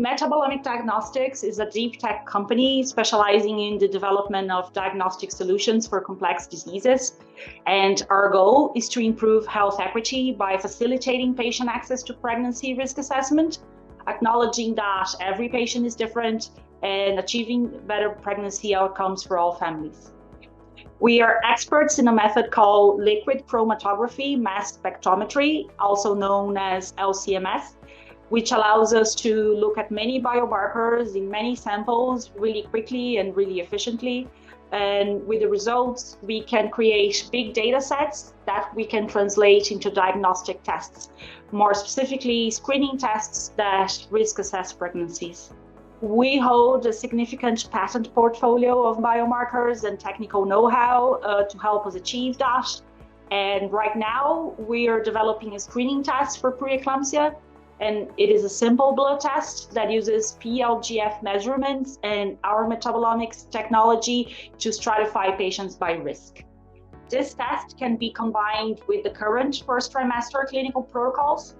Metabolomic Diagnostics is a deep tech company specializing in the development of diagnostic solutions for complex diseases. And our goal is to improve health equity by facilitating patient access to pregnancy risk assessment, acknowledging that every patient is different, and achieving better pregnancy outcomes for all families. We are experts in a method called liquid chromatography mass spectrometry, also known as LC-MS, which allows us to look at many biomarkers in many samples really quickly and really efficiently. And with the results, we can create big data sets that we can translate into diagnostic tests, more specifically screening tests that risk assess pregnancies. We hold a significant patent portfolio of biomarkers and technical know-how to help us achieve that. And right now, we are developing a screening test for preeclampsia. And it is a simple blood test that uses PLGF measurements and our metabolomics technology to stratify patients by risk. This test can be combined with the current first trimester clinical protocols.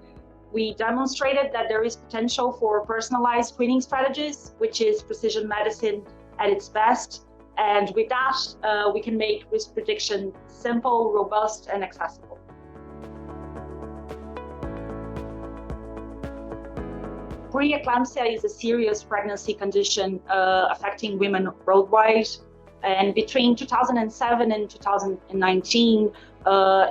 We demonstrated that there is potential for personalized screening strategies, which is precision medicine at its best. And with that, we can make risk prediction simple, robust, and accessible. Preeclampsia is a serious pregnancy condition affecting women worldwide. And between 2007 and 2019,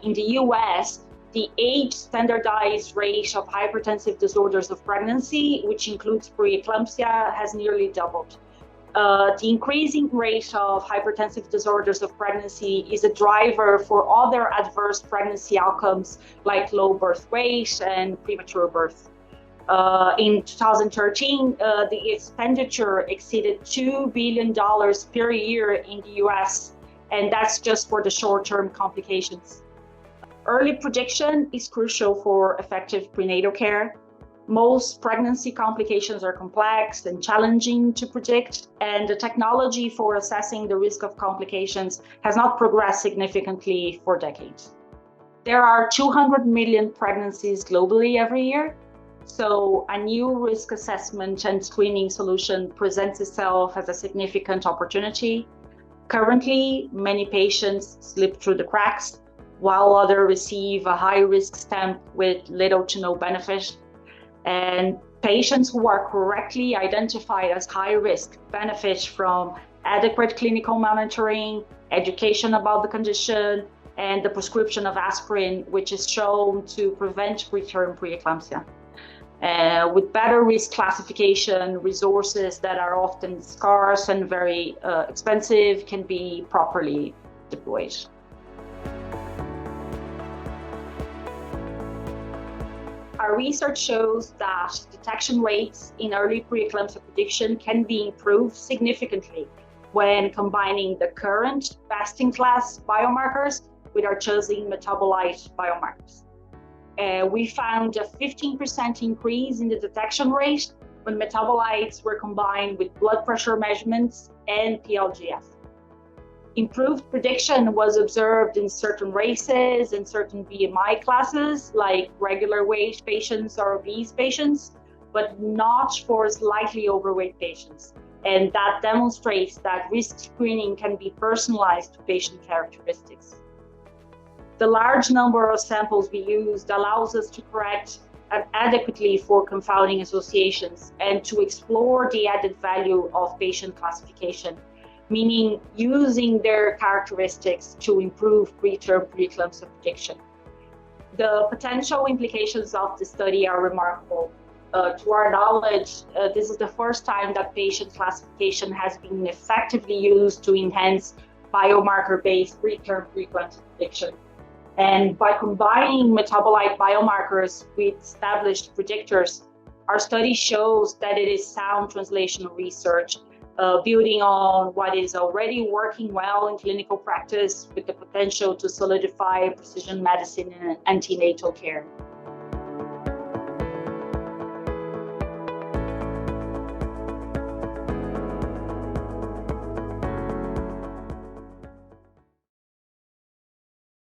in the US, the age standardized rate of hypertensive disorders of pregnancy, which includes preeclampsia, has nearly doubled. The increasing rate of hypertensive disorders of pregnancy is a driver for other adverse pregnancy outcomes like low birth weight and premature birth. In 2013, the expenditure exceeded $2 billion per year in the US, and that's just for the short-term complications. Early prediction is crucial for effective prenatal care. Most pregnancy complications are complex and challenging to predict, and the technology for assessing the risk of complications has not progressed significantly for decades. There are 200 million pregnancies globally every year. So a new risk assessment and screening solution presents itself as a significant opportunity. Currently, many patients slip through the cracks, while others receive a high-risk stamp with little to no benefit. And patients who are correctly identified as high risk benefit from adequate clinical monitoring, education about the condition, and the prescription of aspirin, which is shown to prevent preterm preeclampsia. With better risk classification, resources that are often scarce and very expensive can be properly deployed. Our research shows that detection rates in early preeclampsia prediction can be improved significantly when combining the current best-in-class biomarkers with our chosen metabolite biomarkers. We found a 15% increase in the detection rate when metabolites were combined with blood pressure measurements and PLGF. Improved prediction was observed in certain races and certain BMI classes, like regular weight patients or obese patients, but not for slightly overweight patients. And that demonstrates that risk screening can be personalized to patient characteristics. The large number of samples we used allows us to correct adequately for confounding associations and to explore the added value of patient classification, meaning using their characteristics to improve preterm preeclampsia prediction. The potential implications of the study are remarkable. To our knowledge, this is the first time that patient classification has been effectively used to enhance biomarker-based preterm preeclampsia prediction. And by combining metabolite biomarkers with established predictors, our study shows that it is sound translational research, building on what is already working well in clinical practice with the potential to solidify precision medicine and antenatal care.